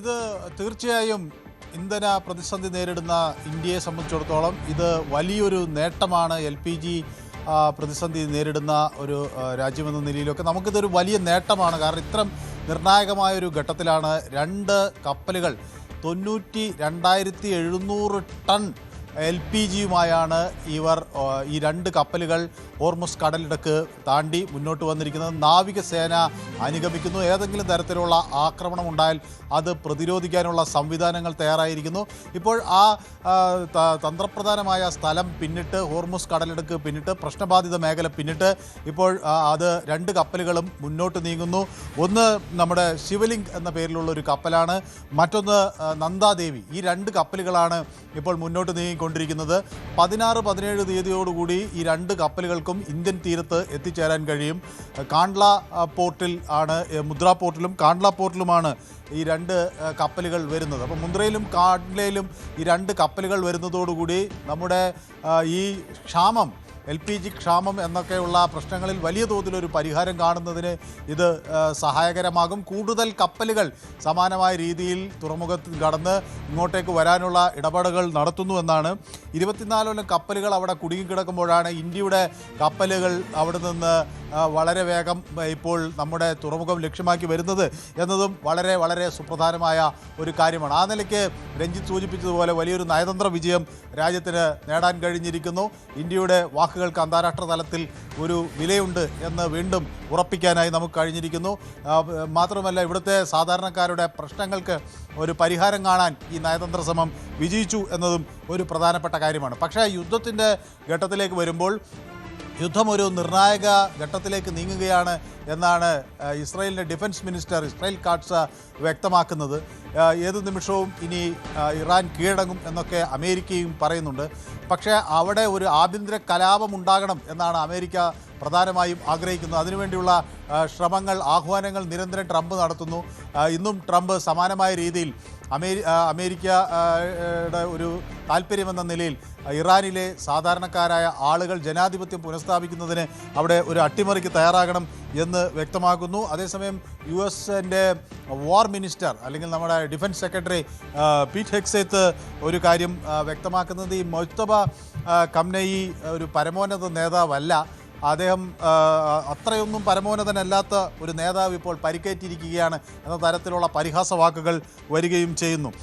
ഇത് തീർച്ചയായും ഇന്ധന പ്രതിസന്ധി നേരിടുന്ന ഇന്ത്യയെ സംബന്ധിച്ചിടത്തോളം ഇത് വലിയൊരു നേട്ടമാണ്. LPG പ്രതിസന്ധി നേരിടുന്ന ഒരു രാജ്യമെന്ന നിലയിലൊക്കെ നമുക്കിതൊരു വലിയ നേട്ടമാണ്. കാരണം ഇത്തരം നിർണായകമായൊരു ഘട്ടത്തിലാണ് രണ്ട് കപ്പലുകൾ 92,700 ടൺ LPGയുമായാണ് ഈ രണ്ട് കപ്പലുകൾ ഹോർമുസ് കടലിടുക്ക് താണ്ടി മുന്നോട്ട് വന്നിരിക്കുന്നത്. നാവികസേന അനുഗമിക്കുന്നു. ഏതെങ്കിലും തരത്തിലുള്ള ആക്രമണം ഉണ്ടായാൽ അത് പ്രതിരോധിക്കാനുള്ള സംവിധാനങ്ങൾ തയ്യാറായിരിക്കുന്നു. ഇപ്പോൾ ആ തന്ത്രപ്രധാനമായ സ്ഥലം പിന്നിട്ട്, ഹോർമുസ് കടലിടുക്ക് പിന്നിട്ട്, പ്രശ്നബാധിത മേഖല പിന്നിട്ട് ഇപ്പോൾ അത് രണ്ട് കപ്പലുകളും മുന്നോട്ട് നീങ്ങുന്നു. ഒന്ന് നമ്മുടെ ശിവലിംഗ് എന്ന പേരിലുള്ള ഒരു കപ്പലാണ്, മറ്റൊന്ന് നന്ദാദേവി. ഈ രണ്ട് കപ്പലുകളാണ് ഇപ്പോൾ മുന്നോട്ട് നീങ്ങിക്കൊണ്ടിരിക്കുന്നത്. 16-17 തീയതിയോടുകൂടി ഈ രണ്ട് കപ്പലുകൾക്കും ഇന്ത്യൻ തീരത്ത് എത്തിച്ചേരാൻ കഴിയും. കാണ്ട്ല പോർട്ടിൽ ആണ്, മുദ്ര പോർട്ടിലും കാണ്ട്ല പോർട്ടിലുമാണ് ഈ രണ്ട് കപ്പലുകൾ വരുന്നത്. അപ്പോൾ മുന്ദ്രയിലും കാണ്ട്ലയിലും ഈ രണ്ട് കപ്പലുകൾ വരുന്നതോടുകൂടി നമ്മുടെ ഈ ക്ഷാമം, LPG ക്ഷാമം എന്നൊക്കെയുള്ള പ്രശ്നങ്ങളിൽ വലിയ തോതിലൊരു പരിഹാരം കാണുന്നതിന് ഇത് സഹായകരമാകും. കൂടുതൽ കപ്പലുകൾ സമാനമായ രീതിയിൽ തുറമുഖത്ത് കടന്ന് ഇങ്ങോട്ടേക്ക് വരാനുള്ള ഇടപെടലുകൾ നടത്തുന്നുവെന്നാണ്. 24 കപ്പലുകൾ അവിടെ കുടുങ്ങിക്കിടക്കുമ്പോഴാണ് ഇന്ത്യയുടെ കപ്പലുകൾ അവിടെ നിന്ന് വളരെ വേഗം ഇപ്പോൾ നമ്മുടെ തുറമുഖം ലക്ഷ്യമാക്കി വരുന്നത് എന്നതും വളരെ വളരെ സുപ്രധാനമായ ഒരു കാര്യമാണ്. ആ നിലയ്ക്ക് രഞ്ജിത്ത് സൂചിപ്പിച്ചതുപോലെ വലിയൊരു നയതന്ത്ര വിജയം രാജ്യത്തിന് നേടാൻ കഴിഞ്ഞിരിക്കുന്നു. ഇന്ത്യയുടെ വാക്കുകൾക്ക് അന്താരാഷ്ട്ര തലത്തിൽ ഒരു വിലയുണ്ട് എന്ന് വീണ്ടും ഉറപ്പിക്കാനായി നമുക്ക് കഴിഞ്ഞിരിക്കുന്നു. മാത്രമല്ല, ഇവിടുത്തെ സാധാരണക്കാരുടെ പ്രശ്നങ്ങൾക്ക് ഒരു പരിഹാരം കാണാൻ ഈ നയതന്ത്ര ശ്രമം വിജയിച്ചു എന്നതും ഒരു പ്രധാനപ്പെട്ട കാര്യമാണ്. പക്ഷേ യുദ്ധത്തിൻ്റെ ഘട്ടത്തിലേക്ക് വരുമ്പോൾ യുദ്ധം ഒരു നിർണായക ഘട്ടത്തിലേക്ക് നീങ്ങുകയാണ് എന്നാണ് ഇസ്രായേലിൻ്റെ ഡിഫൻസ് മിനിസ്റ്റർ ഇസ്രായേൽ കാട്സ് വ്യക്തമാക്കുന്നത്. ഏതു നിമിഷവും ഇനി ഇറാൻ കീഴടങ്ങും എന്നൊക്കെ അമേരിക്കയും പറയുന്നുണ്ട്. പക്ഷേ അവിടെ ഒരു ആഭ്യന്തര കലാപം ഉണ്ടാകണം എന്നാണ് അമേരിക്ക പ്രധാനമായും ആഗ്രഹിക്കുന്നത്. അതിനുവേണ്ടിയുള്ള ശ്രമങ്ങൾ, ആഹ്വാനങ്ങൾ നിരന്തരം ട്രംപ് നടത്തുന്നു. ഇന്നും ട്രംപ് സമാനമായ രീതിയിൽ അമേരിക്കയുടെ ഒരു താല്പര്യമെന്ന നിലയിൽ ഇറാനിലെ സാധാരണക്കാരായ ആളുകൾ ജനാധിപത്യം പുനഃസ്ഥാപിക്കുന്നതിന് അവിടെ ഒരു അട്ടിമറിക്ക് തയ്യാറാകണം എന്ന് വ്യക്തമാക്കുന്നു. അതേസമയം US-ൻ്റെ വാർ മിനിസ്റ്റർ അല്ലെങ്കിൽ നമ്മുടെ ഡിഫൻസ് സെക്രട്ടറി പീറ്റ് ഹെഗ്സെത്ത് ഒരു കാര്യം വ്യക്തമാക്കുന്നത്, ഈ മൊജ്തബ ഖംനയി ഒരു പരമോന്നത നേതാവല്ല. അദ്ദേഹം അത്രയൊന്നും പരമോന്നതനല്ലാത്ത ഒരു നേതാവ് ഇപ്പോൾ പരിക്കേറ്റിരിക്കുകയാണ് എന്ന തരത്തിലുള്ള പരിഹാസ വാക്കുകൾ വരികയും ചെയ്യുന്നു.